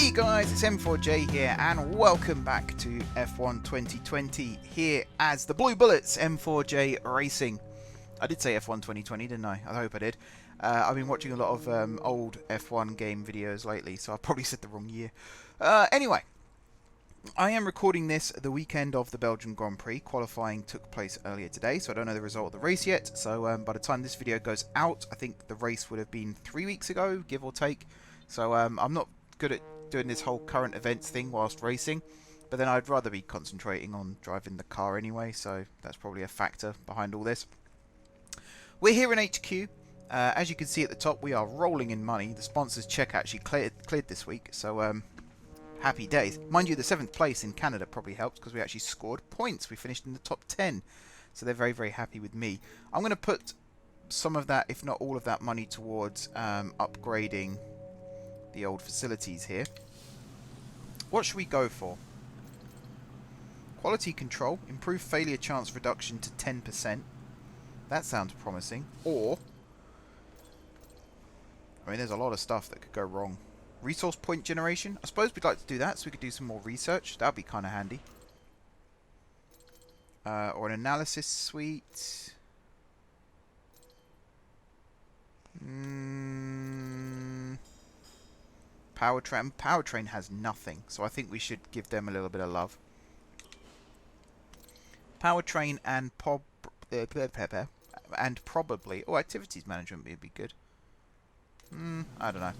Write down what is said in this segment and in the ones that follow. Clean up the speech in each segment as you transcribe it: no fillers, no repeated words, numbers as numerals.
Hey guys, it's M4J here and welcome back to F1 2020 here as the Blue Bullets M4J Racing. I did say F1 2020, didn't I? I hope I did. I've been watching a lot of old F1 game videos lately, so I probably said the wrong year. Anyway, I am recording this the weekend of the Belgian Grand Prix. Qualifying took place earlier today, so I don't know the result of the race yet. So by the time this video goes out, I think the race would have been 3 weeks ago, give or take. So I'm not good at doing this whole current events thing whilst racing, but then I'd rather be concentrating on driving the car anyway, so that's probably a factor behind all this. We're here in HQ. As you can see at the top, we are rolling in money. The sponsors check actually cleared this week, so happy days. Mind you, the 7th place in Canada probably helps because we actually scored points. We finished in the top 10, so they're very, very happy with me. I'm going to put some of that, if not all of that money towards upgrading the old facilities here. What should we go for? Quality control, improve failure chance reduction to 10%. That sounds promising. Or, I mean, there's a lot of stuff that could go wrong. Resource point generation. I suppose we'd like to do that so we could do some more research. That'd be kind of handy. Or an analysis suite. Powertrain has nothing, so I think we should give them a little bit of love. Powertrain and probably activities management would be good. I don't know.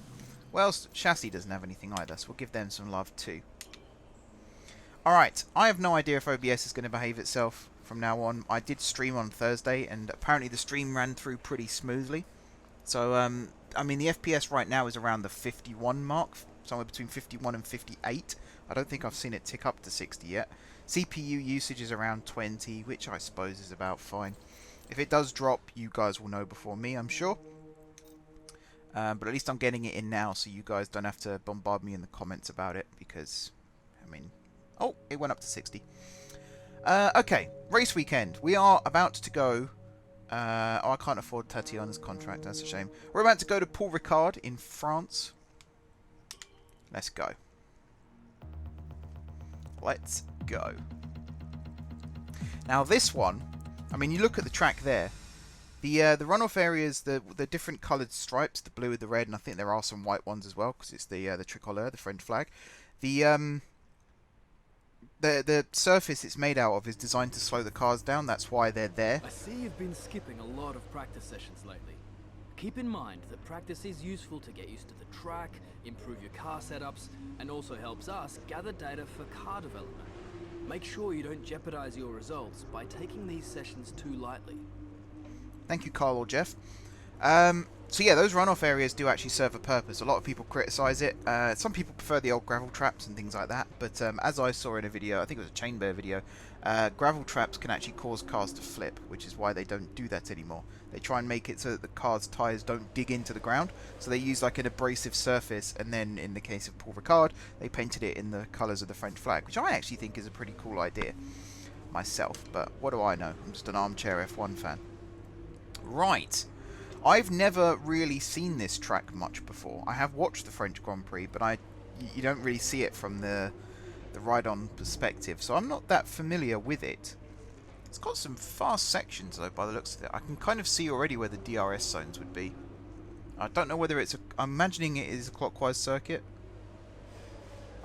Well, chassis doesn't have anything either, so we'll give them some love too. Alright, I have no idea if OBS is going to behave itself from now on. I did stream on Thursday, and apparently the stream ran through pretty smoothly. So, I mean, the FPS right now is around the 51 mark, somewhere between 51 and 58. I don't think I've seen it tick up to 60 yet. CPU usage is around 20, which I suppose is about fine. If it does drop, you guys will know before me, I'm sure. But at least I'm getting it in now, so you guys don't have to bombard me in the comments about it, because, I mean... Oh, it went up to 60. Okay, race weekend. We are about to go... oh, I can't afford Tatiana's contract, that's a shame. We're about to go to Paul Ricard in France. Let's go. Let's go. Now this one, I mean, you look at the track there. The runoff areas, the different coloured stripes, the blue, the red, and I think there are some white ones as well, because it's the tricolor, the French flag. The surface it's made out of is designed to slow the cars down. That's why they're there. I see you've been skipping a lot of practice sessions lately. Keep in mind that practice is useful to get used to the track, improve your car setups, and also helps us gather data for car development. Make sure you don't jeopardize your results by taking these sessions too lightly. Thank you, Carl or Jeff. So yeah, those runoff areas do actually serve a purpose. A lot of people criticise it. Some people prefer the old gravel traps and things like that. But as I saw in a video, I think it was a Chain Bear video, gravel traps can actually cause cars to flip, which is why they don't do that anymore. They try and make it so that the car's tyres don't dig into the ground. So they use like an abrasive surface, and then in the case of Paul Ricard, they painted it in the colours of the French flag, which I actually think is a pretty cool idea myself. But what do I know? I'm just an armchair F1 fan. Right. I've never really seen this track much before. I have watched the French Grand Prix, but you don't really see it from the ride-on perspective, so I'm not that familiar with it. It's got some fast sections, though, by the looks of it. I can kind of see already where the DRS zones would be. I don't know whether it's I'm imagining it is a clockwise circuit.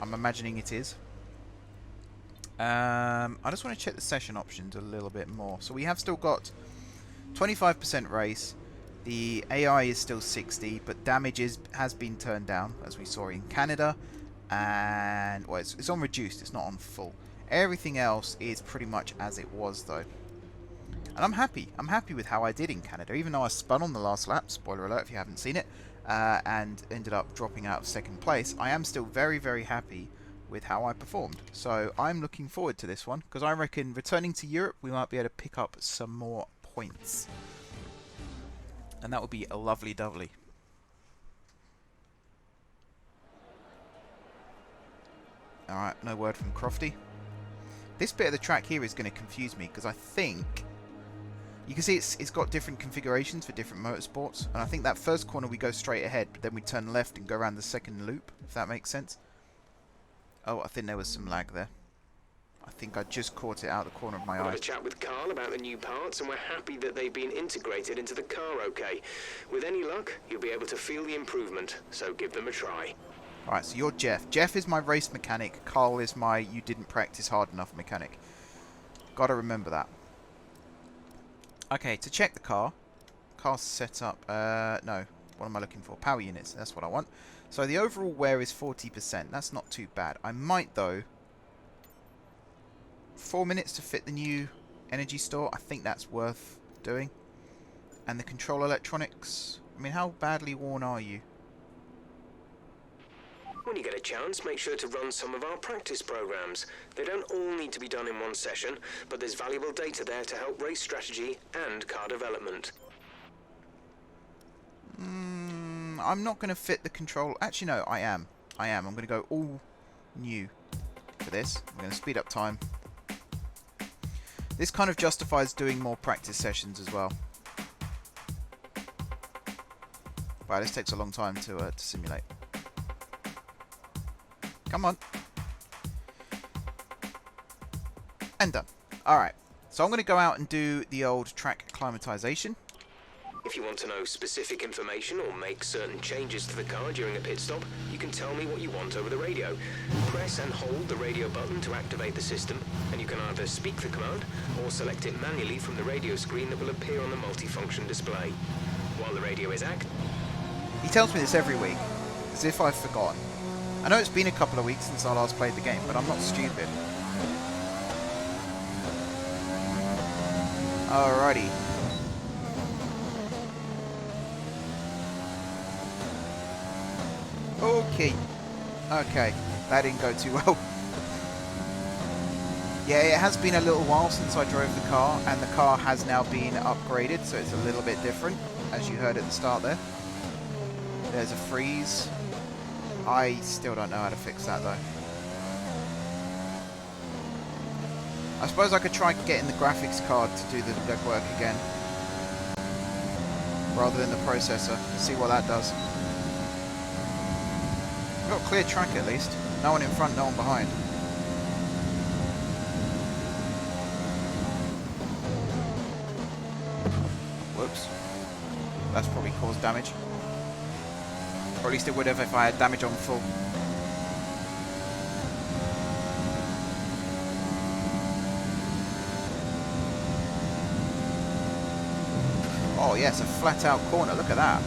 I'm imagining it is. I just want to check the session options a little bit more. So we have still got 25% race. The AI is still 60, but damage has been turned down, as we saw in Canada. And, well, it's on reduced, it's not on full. Everything else is pretty much as it was, though. And I'm happy. I'm happy with how I did in Canada, even though I spun on the last lap, spoiler alert if you haven't seen it, and ended up dropping out of 2nd place. I am still very, very happy with how I performed. So I'm looking forward to this one, because I reckon returning to Europe, we might be able to pick up some more points. And that would be a lovely dovely. Alright, no word from Crofty. This bit of the track here is going to confuse me, because I think You can see it's got different configurations for different motorsports, and I think that first corner we go straight ahead, but then we turn left and go around the second loop, if that makes sense. Oh, I think there was some lag there. I think I just caught it out the corner of my I've eye. had a chat with Carl about the new parts, and we're happy that they've been integrated into the car okay. With any luck, you'll be able to feel the improvement, so give them a try. Alright, so you're Jeff. Jeff is my race mechanic. Carl is my you didn't practice hard enough mechanic. Gotta remember that. Okay, to check the car. Car setup. No. What am I looking for? Power units. That's what I want. So the overall wear is 40%. That's not too bad. I might, though... 4 minutes to fit the new energy store. I think that's worth doing. And the control electronics. I mean, how badly worn are you? When you get a chance, make sure to run some of our practice programs. They don't all need to be done in one session, but there's valuable data there to help race strategy and car development. I'm not going to fit the control... Actually, no, I am. I'm going to go all new for this. I'm going to speed up time. This kind of justifies doing more practice sessions as well. Wow, this takes a long time to simulate. Come on. And done. Alright, so I'm going to go out and do the old track acclimatization. If you want to know specific information or make certain changes to the car during a pit stop, you can tell me what you want over the radio. Press and hold the radio button to activate the system, and you can either speak the command or select it manually from the radio screen that will appear on the multifunction display. While the radio is active... He tells me this every week, as if I've forgotten. I know it's been a couple of weeks since I last played the game, but I'm not stupid. Alrighty. Okay, that didn't go too well. Yeah, it has been a little while since I drove the car, and the car has now been upgraded, so it's a little bit different, as you heard at the start there. There's a freeze. I still don't know how to fix that, though. I suppose I could try getting the graphics card to do the legwork again, rather than the processor, see what that does. Got a clear track at least. No one in front, no one behind. Whoops. That's probably caused damage. Or at least it would have if I had damage on full. Oh yes, a flat out corner, look at that.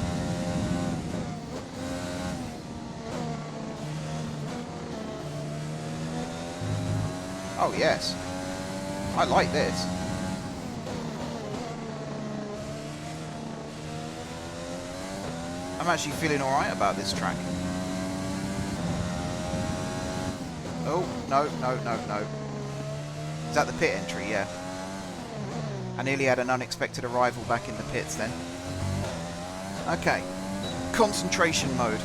Oh yes, I like this. I'm actually feeling alright about this track. Oh, no. Is that the pit entry? Yeah. I nearly had an unexpected arrival back in the pits then. Okay, concentration mode.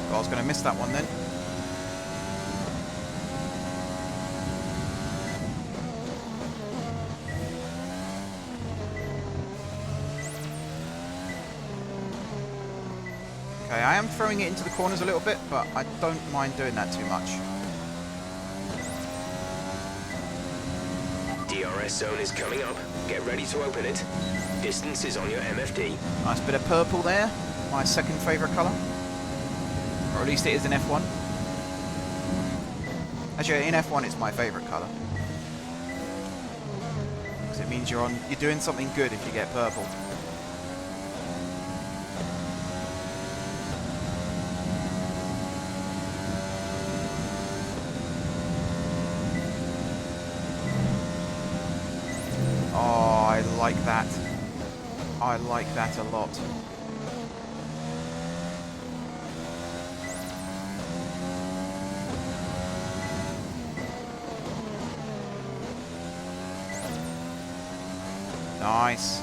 I was going to miss that one then. Okay, I am throwing it into the corners a little bit, but I don't mind doing that too much. DRS zone is coming up. Get ready to open it. Distance is on your MFD. Nice bit of purple there. My second favourite colour. Or at least it is in F1. Actually, in F1 it's my favourite colour. Because it means you're doing something good if you get purple. Oh, I like that. I like that a lot. Nice.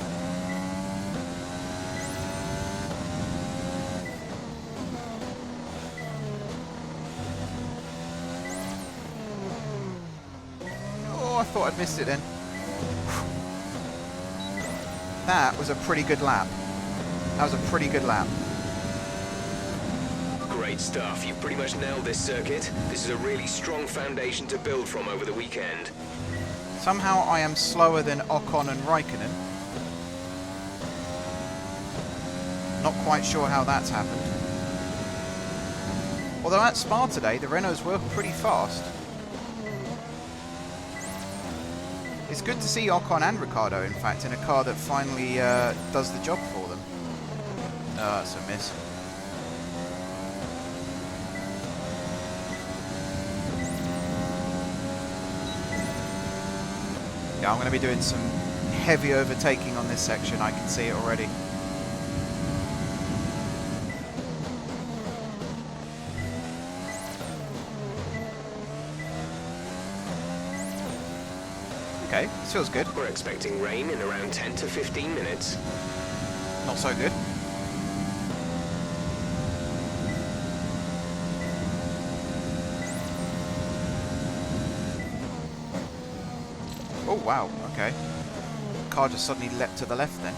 thought I'd missed it then. That was a pretty good lap. That was a pretty good lap. Great stuff. You've pretty much nailed this circuit. This is a really strong foundation to build from over the weekend. Somehow I am slower than Ocon and Raikkonen. Not quite sure how that's happened. Although at Spa today, the Renaults were pretty fast. It's good to see Ocon and Ricciardo, in fact, in a car that finally does the job for them. Oh, that's a miss. Yeah, I'm going to be doing some heavy overtaking on this section. I can see it already. Okay, this feels good. We're expecting rain in around 10 to 15 minutes. Not so good. Oh wow, okay. Car just suddenly leapt to the left then.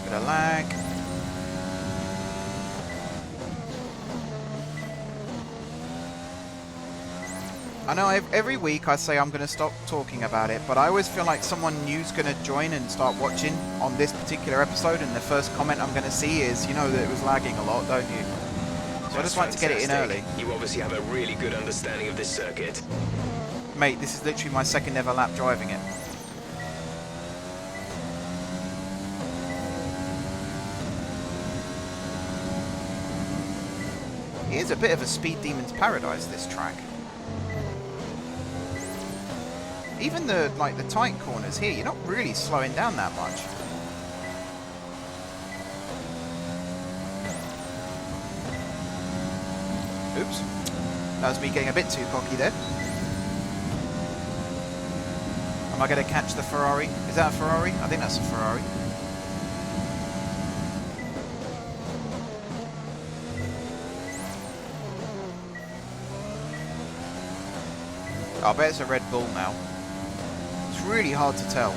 Bit of lag. I know every week I say I'm going to stop talking about it, but I always feel like someone new's going to join and start watching on this particular episode, and the first comment I'm going to see is, you know that it was lagging a lot, don't you? So I just like to get it in early. You obviously have a really good understanding of this circuit. Mate, this is literally my second ever lap driving it. It is a bit of a speed demon's paradise, this track. Even the tight corners here, you're not really slowing down that much. Oops. That was me getting a bit too cocky there. Am I going to catch the Ferrari? Is that a Ferrari? I think that's a Ferrari. I bet it's a Red Bull now. It's really hard to tell.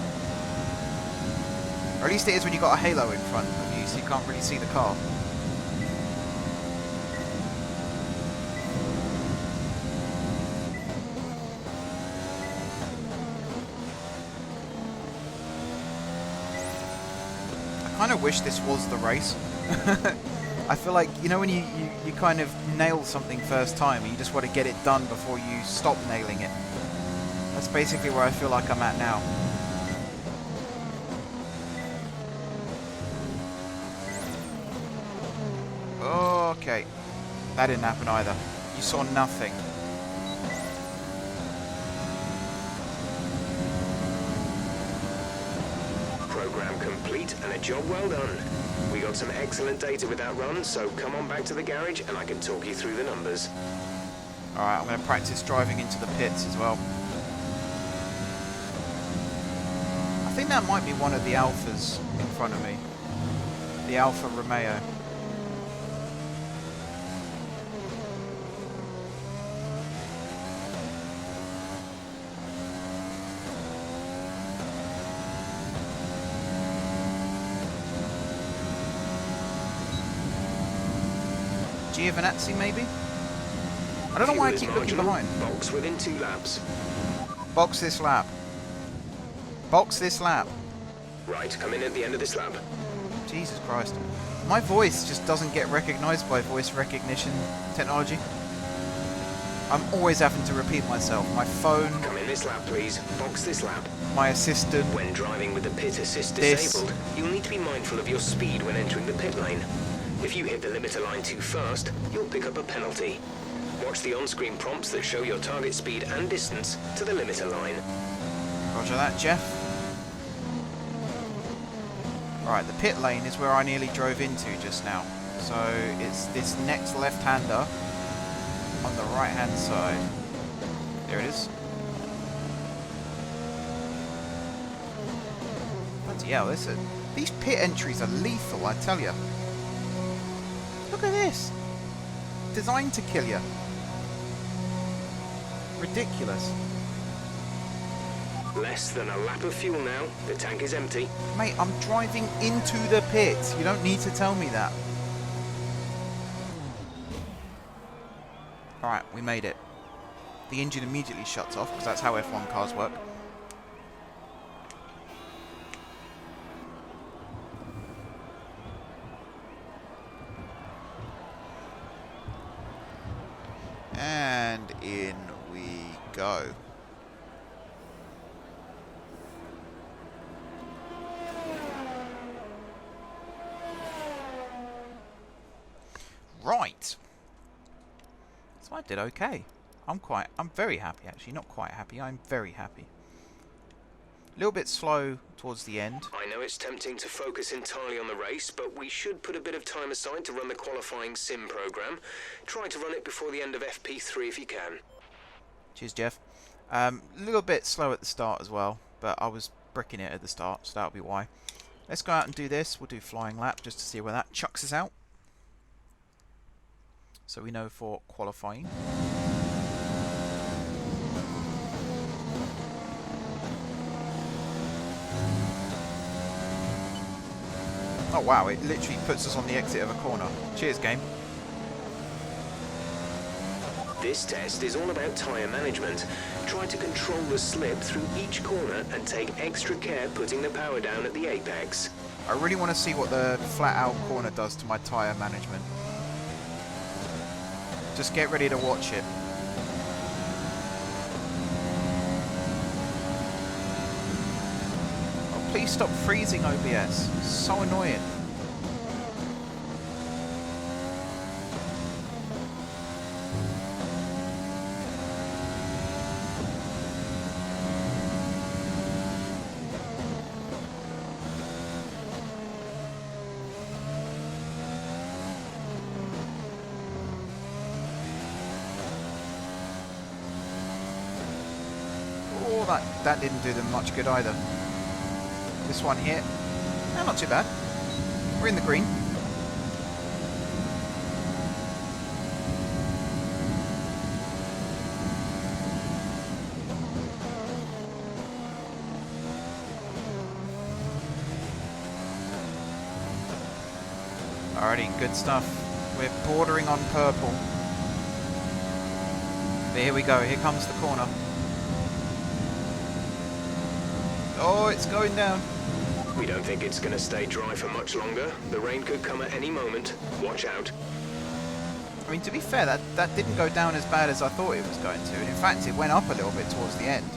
Or at least it is when you've got a halo in front of you, so you can't really see the car. I kind of wish this was the race. I feel like, you know, when you kind of nail something first time and you just want to get it done before you stop nailing it. That's basically where I feel like I'm at now. Okay. That didn't happen either. You saw nothing. Program complete and a job well done. We got some excellent data with that run, so come on back to the garage and I can talk you through the numbers. Alright, I'm going to practice driving into the pits as well. I think that might be one of the Alphas in front of me. The Alfa Romeo. Giovinazzi, maybe? I don't know why I keep looking behind. Box within 2 laps. Box this lap. Box this lap. Right, come in at the end of this lap. Jesus Christ. My voice just doesn't get recognised by voice recognition technology. I'm always having to repeat myself. My phone... Come in this lap, please. Box this lap. My assistant... When driving with the pit assist disabled, you'll need to be mindful of your speed when entering the pit lane. If you hit the limiter line too fast, you'll pick up a penalty. Watch the on-screen prompts that show your target speed and distance to the limiter line. Roger that, Jeff. Alright, the pit lane is where I nearly drove into just now. So it's this next left-hander on the right-hand side. There it is. Bloody hell, this is These pit entries are lethal, I tell you. Look at this. Designed to kill you. Ridiculous. Less than a lap of fuel now. The tank is empty. Mate, I'm driving into the pit. You don't need to tell me that. Alright, we made it. The engine immediately shuts off, because that's how F1 cars work. And in we go. Right. So I did okay. I'm very happy actually. Not quite happy, I'm very happy. A little bit slow towards the end. I know it's tempting to focus entirely on the race, but we should put a bit of time aside to run the qualifying sim program. Try to run it before the end of FP3 if you can. Cheers, Jeff. A little bit slow at the start as well, but I was bricking it at the start, so that'll be why. Let's go out and do this. We'll do flying lap just to see where that chucks us out. So we know for qualifying. Oh wow, it literally puts us on the exit of a corner. Cheers, game. This test is all about tyre management. Try to control the slip through each corner and take extra care putting the power down at the apex. I really want to see what the flat out corner does to my tyre management. Just get ready to watch it. Oh, please stop freezing, OBS. So annoying. That didn't do them much good either. This one here, not too bad. We're in the green. Alrighty, good stuff. We're bordering on purple. But here we go, here comes the corner. Oh, it's going down. We don't think it's going to stay dry for much longer. The rain could come at any moment. Watch out. I mean, to be fair, that didn't go down as bad as I thought it was going to. And in fact, it went up a little bit towards the end.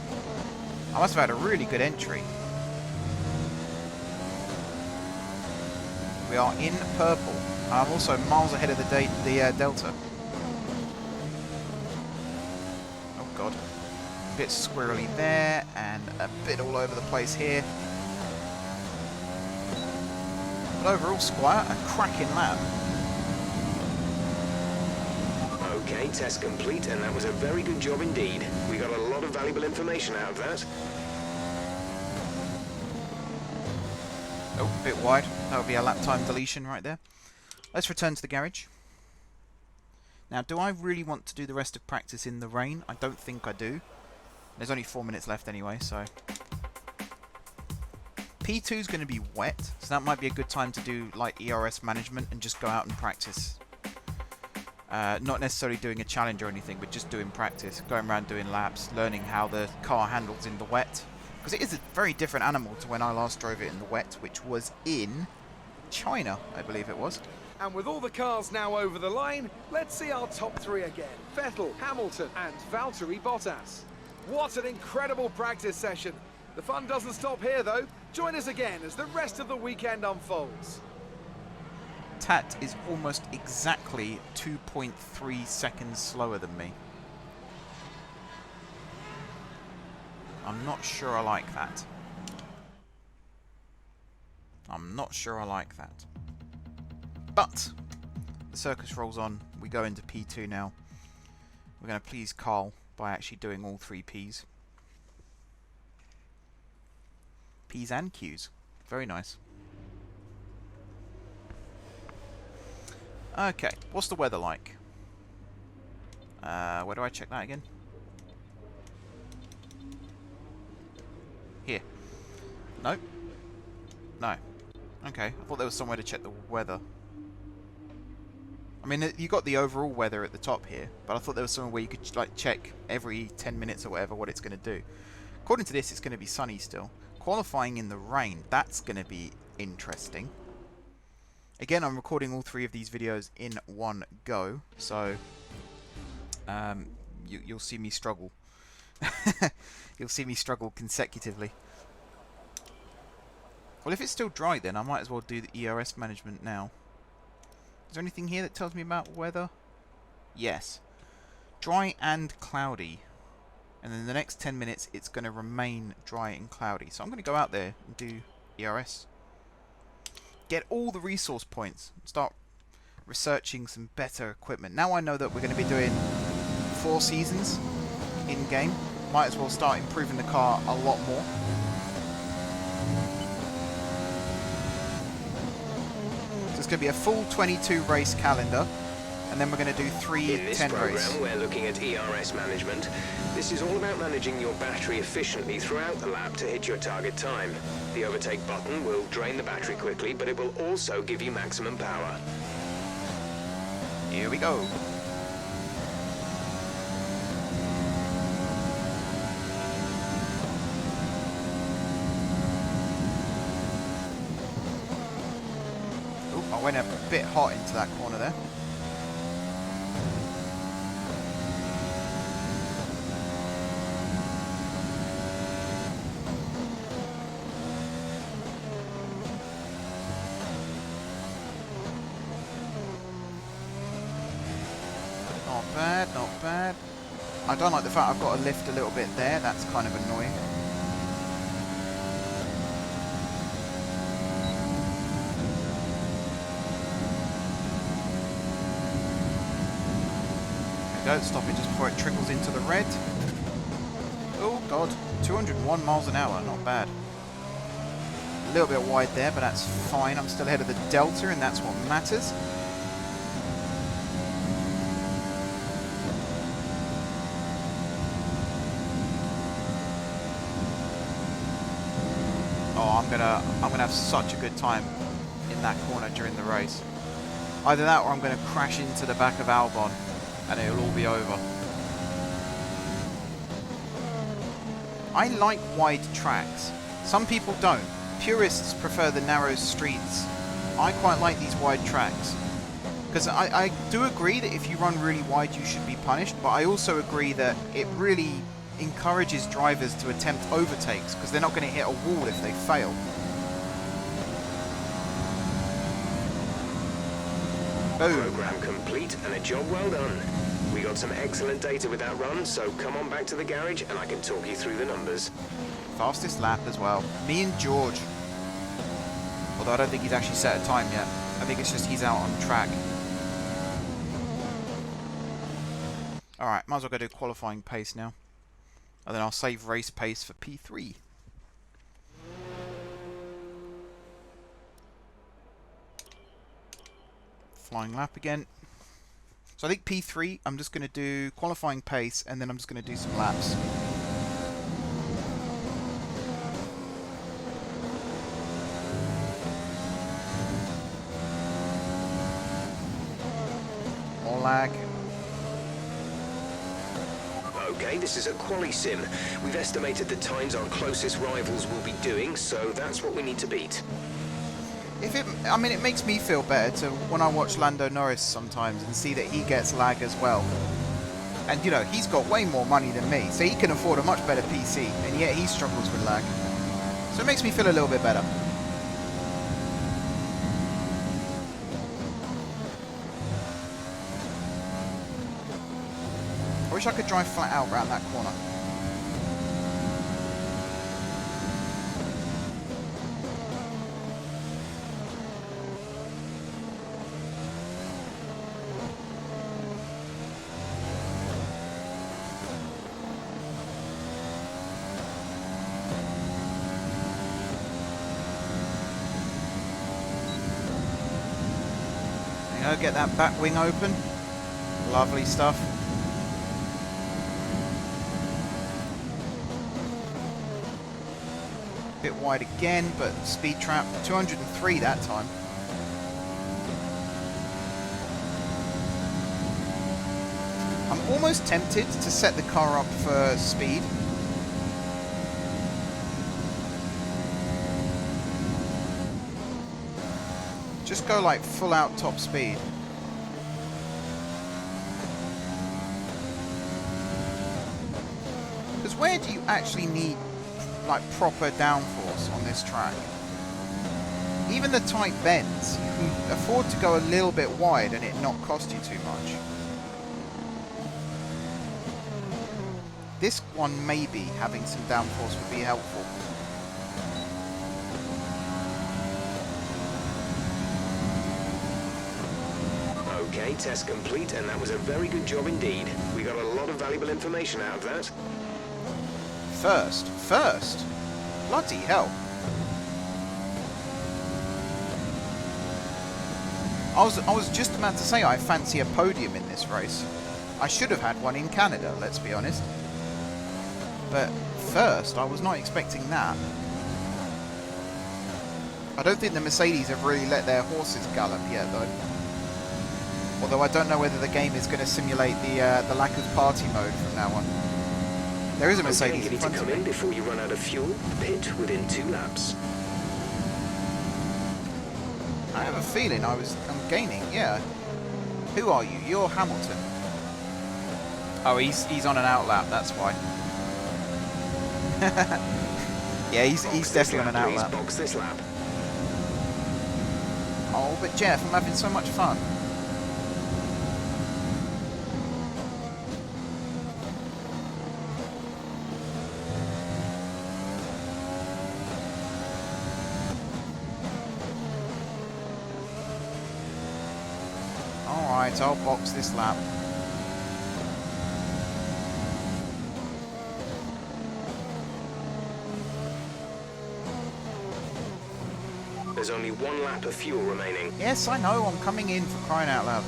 I must have had a really good entry. We are in purple. I'm also miles ahead of the Delta. Oh, God. A bit squirrely there, and a bit all over the place here. But overall, Squire, a cracking lap. Okay, test complete, and that was a very good job indeed. We got a lot of valuable information out of that. Oh, a bit wide. That would be a lap time deletion right there. Let's return to the garage. Now, do I really want to do the rest of practice in the rain? I don't think I do. There's only 4 minutes left anyway, so... P2 is going to be wet, so that might be a good time to do like ERS management and just go out and practice. Not necessarily doing a challenge or anything, but just doing practice. Going around doing laps, learning how the car handles in the wet. Because it is a very different animal to when I last drove it in the wet, which was in China, I believe it was. And with all the cars now over the line, let's see our top three again. Vettel, Hamilton and Valtteri Bottas. What an incredible practice session. The fun doesn't stop here though. Join us again as the rest of the weekend unfolds. Tat is almost exactly 2.3 seconds slower than me. I'm not sure I like that. I'm not sure I like that. But the circus rolls on. We go into P2 now. We're going to please Carl by actually doing all 3 Ps. P's and Q's. Very nice. Okay, what's the weather like? Where do I check that again? Here. No? No. Okay, I thought there was somewhere to check the weather. I mean, you got the overall weather at the top here, but I thought there was somewhere where you could like check every 10 minutes or whatever what it's going to do. According to this, it's going to be sunny still. Qualifying in the rain, that's going to be interesting. Again, I'm recording all 3 of these videos in one go, so you'll see me struggle. You'll see me struggle consecutively. Well, if it's still dry, then I might as well do the ERS management now. Is there anything here that tells me about weather? Yes. Dry and cloudy. And then the next 10 minutes, it's going to remain dry and cloudy. So I'm going to go out there and do ERS. Get all the resource points. Start researching some better equipment. Now I know that we're going to be doing 4 seasons in-game. Might as well start improving the car a lot more. So it's going to be a full 22 race calendar. And then we're going to do 3 In this 10 program, race. we're looking at ERS management. This is all about managing your battery efficiently throughout the lap to hit your target time. The overtake button will drain the battery quickly, but it will also give you maximum power. Here we go. Oh, I went a bit hot into that corner there. Not bad. I don't like the fact I've got to lift a little bit there. That's kind of annoying. There we go. Stop it just before it trickles into the red. Oh god, 201 miles an hour. Not bad. A little bit wide there, but that's fine. I'm still ahead of the Delta, and that's what matters. I'm gonna have such a good time in that corner during the race. Either that or I'm gonna crash into the back of Albon and it'll all be over. I like wide tracks. Some people don't. Purists prefer the narrow streets. I quite like these wide tracks. Because I do agree that if you run really wide you should be punished, but I also agree that it really encourages drivers to attempt overtakes because they're not going to hit a wall if they fail. Boom. Program complete and a job well done. We got some excellent data with that run, so come on back to the garage and I can talk you through the numbers. Fastest lap as well. Me and George. Although I don't think he's actually set a time yet. I think it's just he's out on track. Alright, might as well go do qualifying pace now. And then I'll save race pace for P3. Flying lap again. So I think P3, I'm just going to do qualifying pace and then I'm just going to do some laps. More lag. Okay, this is a quali sim. We've estimated the times our closest rivals will be doing, so that's what we need to beat. I mean, it makes me feel better to when I watch Lando Norris sometimes and see that he gets lag as well. And, you know, he's got way more money than me, so he can afford a much better PC, and yet he struggles with lag. So it makes me feel a little bit better. I wish I could drive flat out around that corner. go, get that back wing open. Lovely stuff. Bit wide again, but speed trap 203 that time. I'm almost tempted to set the car up for speed. Just go like full out top speed. Because where do you actually need like proper downforce on this track? Even the tight bends, you can afford to go a little bit wide and it not cost you too much. This one maybe having some downforce would be helpful. Okay, test complete, and that was a very good job indeed. We got a lot of valuable information out of that. First. Bloody hell. I was just about to say I fancy a podium in this race. I should have had one in Canada, let's be honest. But first, I was not expecting that. I don't think the Mercedes have really let their horses gallop yet, though. Although I don't know whether the game is going to simulate the lack of party mode from now on. There is a Mercedes you need to come in before you run out of fuel. Pit within 2 laps. I have a feeling I'm gaining, yeah. Who are you? You're Hamilton. Oh, he's on an outlap, that's why. Yeah, he's definitely on an outlap. Box this lap. Oh, but Jeff, I'm having so much fun. Alright, I'll box this lap. There's only 1 lap of fuel remaining. Yes, I know, I'm coming in, for crying out loud.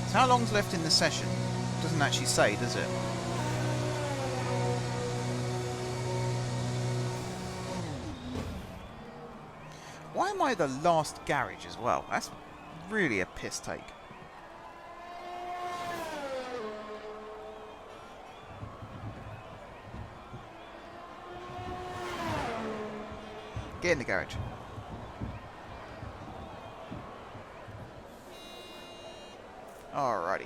So how long's left in the session? Doesn't actually say, does it? Why am I the last garage as well? That's really a piss take. Get in the garage. Alrighty.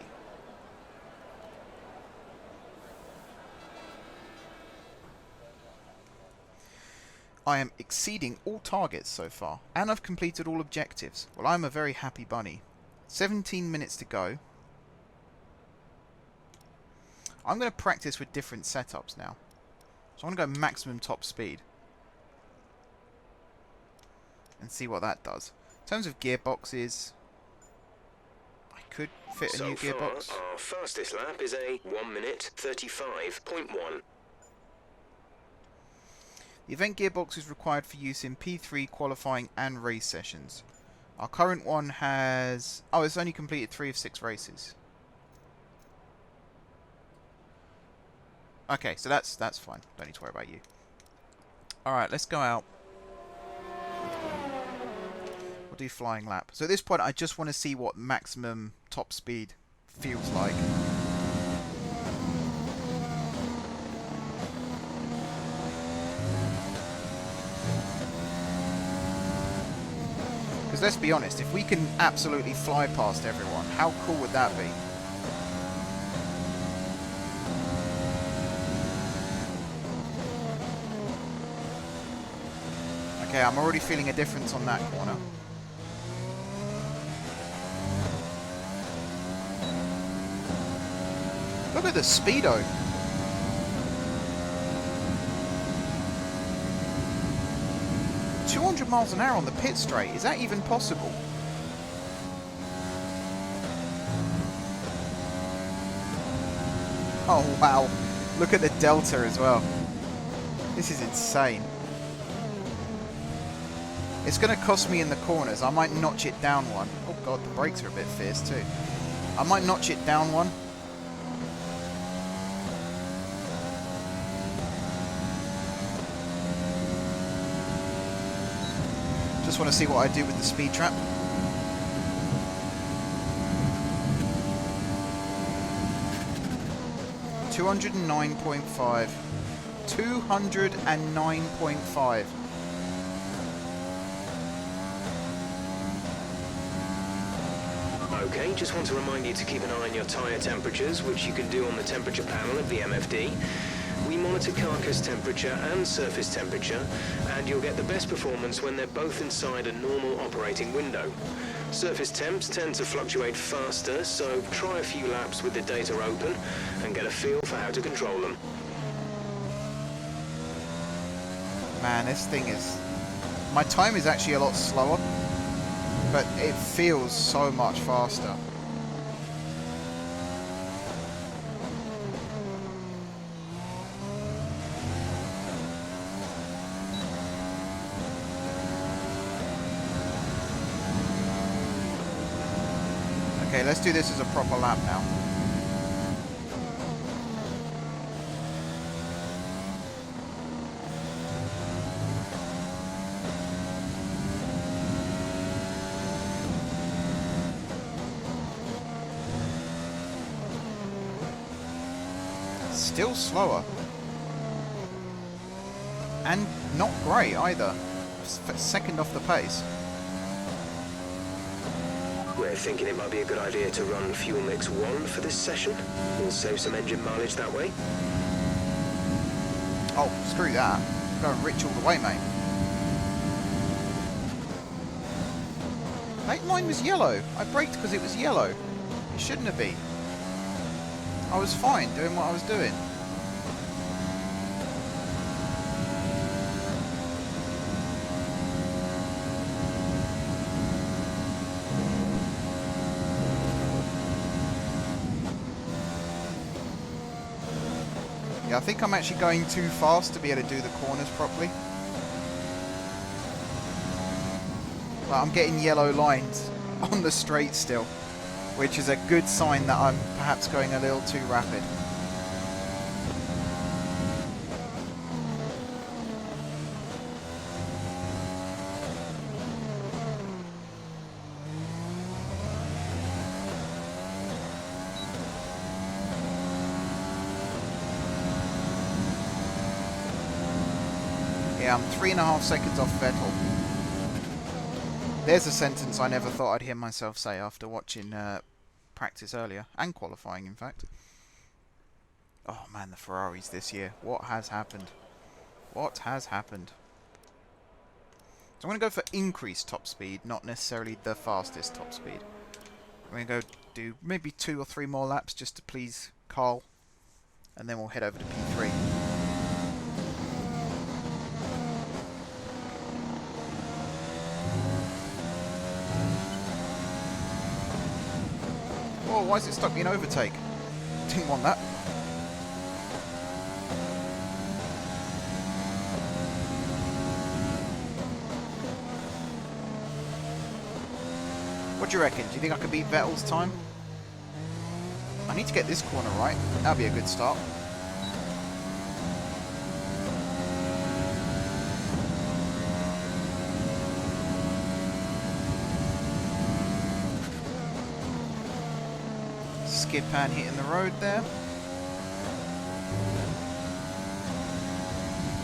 I am exceeding all targets so far, and I've completed all objectives. Well, I'm a very happy bunny. 17 minutes to go. I'm going to practice with different setups now. So I'm going to go maximum top speed. And see what that does. In terms of gearboxes, I could fit a new gearbox. So far, our fastest lap is a 1 minute 35.1. The event gearbox is required for use in P3 qualifying and race sessions. Our current one has... oh, it's only completed 3 of 6 races. Okay, so that's fine. Don't need to worry about you. Alright, let's go out. We'll do flying lap. So at this point, I just want to see what maximum top speed feels like. Because let's be honest, if we can absolutely fly past everyone, how cool would that be? Okay, I'm already feeling a difference on that corner. Look at the speedo. ...200 miles an hour on the pit straight. Is that even possible? Oh, wow. Look at the delta as well. This is insane. It's going to cost me in the corners. I might notch it down one. Oh god, the brakes are a bit fierce too. I might notch it down one. Just want to see what I do with the speed trap. $209.5. 209.5. Okay, just want to remind you to keep an eye on your tyre temperatures, which you can do on the temperature panel of the MFD. We monitor carcass temperature and surface temperature, and you'll get the best performance when they're both inside a normal operating window. Surface temps tend to fluctuate faster, so try a few laps with the data open and get a feel for how to control them. Man, this thing is... My time is actually a lot slower, but it feels so much faster. Okay, let's do this as a proper lap now. Still slower. And not great either. Second off the pace. We're thinking it might be a good idea to run fuel mix 1 for this session. We'll save some engine mileage that way. Oh, screw that. I'm going rich all the way, mate. Mate, mine was yellow. I braked because it was yellow. It shouldn't have been. I was fine doing what I was doing. Yeah, I think I'm actually going too fast to be able to do the corners properly. But I'm getting yellow lines on the straight still, which is a good sign that I'm perhaps going a little too rapid. Yeah, I'm 3.5 seconds off Vettel. There's a sentence I never thought I'd hear myself say after watching practice earlier, and qualifying in fact. Oh man, the Ferraris this year. What has happened? What has happened? So I'm going to go for increased top speed, not necessarily the fastest top speed. I'm going to go do maybe 2 or 3 more laps just to please Carl, and then we'll head over to P3. Oh, why is it stuck in overtake? Didn't want that. What do you reckon? Do you think I could beat Vettel's time? I need to get this corner right. That'll be a good start. Skid pan hitting the road there.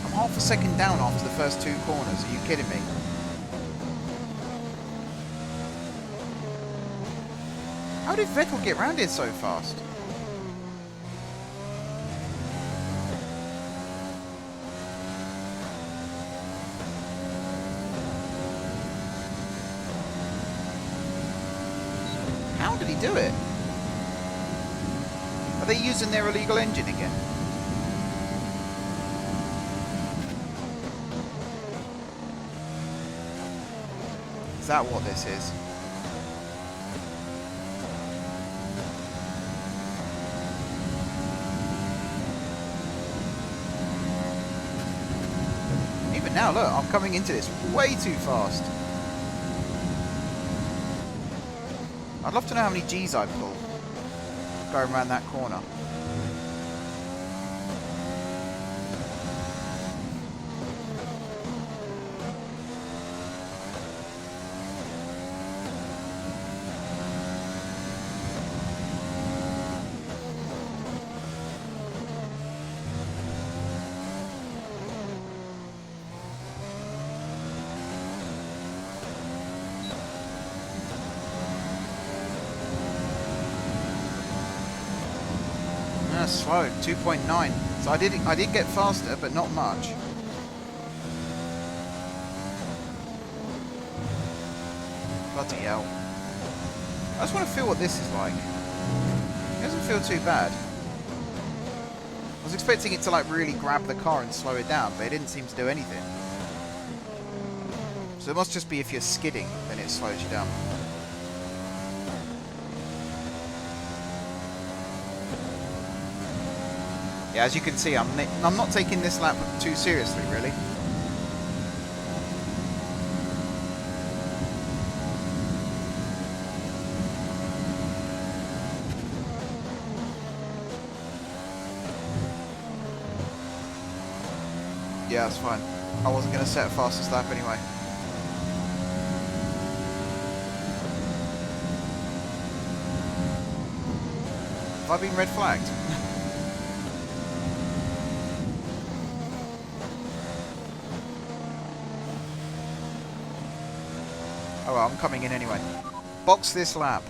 I'm half a second down after the first 2 corners. Are you kidding me? How did Vettel get round here so fast? How did he do it? Are they using their illegal engine again? Is that what this is? And now look, I'm coming into this way too fast. I'd love to know how many G's I pull going around that corner. Slow, 2.9. So I did get faster, but not much. Bloody hell. I just want to feel what this is like. It doesn't feel too bad. I was expecting it to like really grab the car and slow it down, but it didn't seem to do anything. So it must just be if you're skidding, then it slows you down. Yeah, as you can see, I'm not taking this lap too seriously, really. Yeah, that's fine. I wasn't going to set a fastest lap anyway. Have I been red flagged? Oh well, I'm coming in anyway. Box this lap.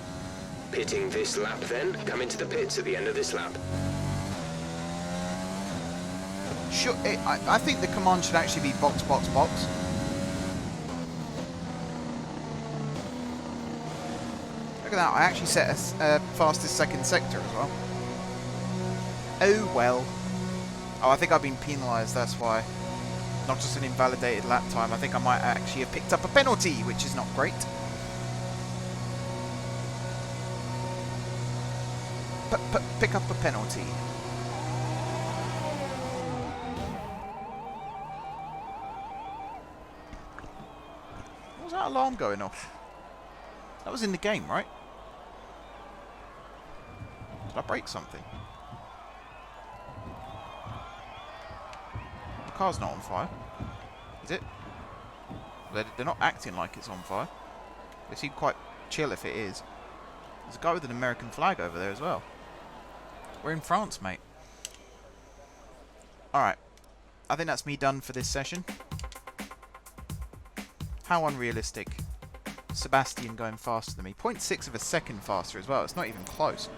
Pitting this lap then? Come into the pits at the end of this lap. Sure, I think the command should actually be box, box, box. Look at that, I actually set a fastest second sector as well. Oh well. Oh, I think I've been penalised, that's why. Not just an invalidated lap time. I think I might actually have picked up a penalty, which is not great. Pick up a penalty. What was that alarm going off? That was in the game, right? Did I break something? The car's not on fire. Is it? They're not acting like it's on fire. They seem quite chill if it is. There's a guy with an American flag over there as well. We're in France, mate. Alright. I think that's me done for this session. How unrealistic. Sebastian going faster than me. 0.6 of a second faster as well. It's not even close.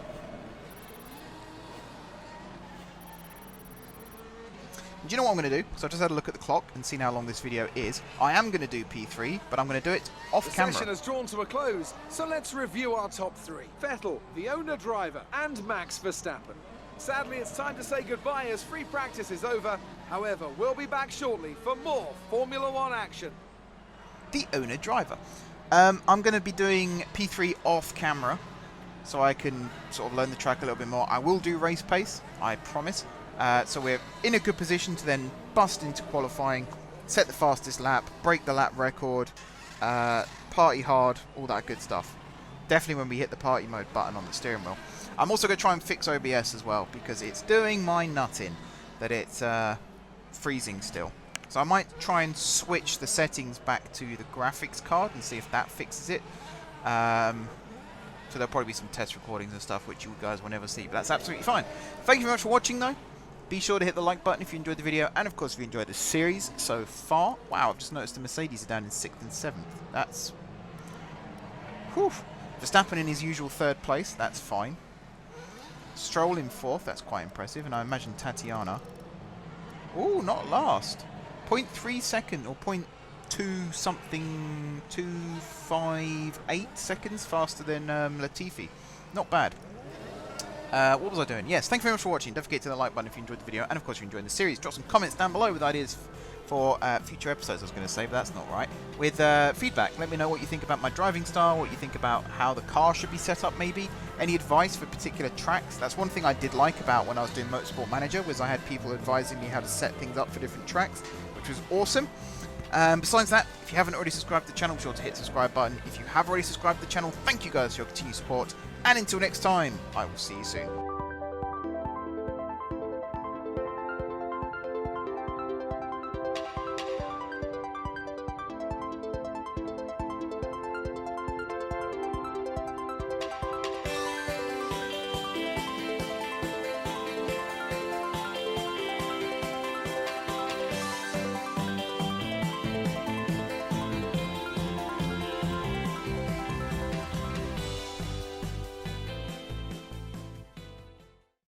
Do you know what I'm going to do? So I've just had a look at the clock and seen how long this video is. I am going to do P3, but I'm going to do it off camera. The session has drawn to a close, so let's review our top three. Vettel, the owner-driver, and Max Verstappen. Sadly, it's time to say goodbye as free practice is over. However, we'll be back shortly for more Formula One action. The owner-driver. I'm going to be doing P3 off camera, so I can sort of learn the track a little bit more. I will do race pace, I promise. So we're in a good position to then bust into qualifying, set the fastest lap, break the lap record, party hard, all that good stuff. Definitely when we hit the party mode button on the steering wheel. I'm also going to try and fix OBS as well, because it's doing my nutting that it's freezing still. So I might try and switch the settings back to the graphics card and see if that fixes it. So there'll probably be some test recordings and stuff which you guys will never see, but that's absolutely fine. Thank you very much for watching though. Be sure to hit the like button if you enjoyed the video, and of course if you enjoyed the series so far. Wow, I've just noticed the Mercedes are down in 6th and 7th. That's... whew. Verstappen in his usual 3rd place, that's fine. Stroll in 4th, that's quite impressive, and I imagine Tatiana... ooh, not last. 0.3 second, or 0.2 something, 258 seconds faster than Latifi. Not bad. What was I doing? Yes, thank you very much for watching. Don't forget to hit the like button if you enjoyed the video, and of course if you're enjoying the series. Drop some comments down below with ideas for future episodes, I was going to say, but that's not right. With feedback, let me know what you think about my driving style, what you think about how the car should be set up maybe, any advice for particular tracks. That's one thing I did like about when I was doing Motorsport Manager, was I had people advising me how to set things up for different tracks, which was awesome. Besides that, if you haven't already subscribed to the channel, be sure to hit the subscribe button. If you have already subscribed to the channel, thank you guys for your continued support, and until next time, I will see you soon.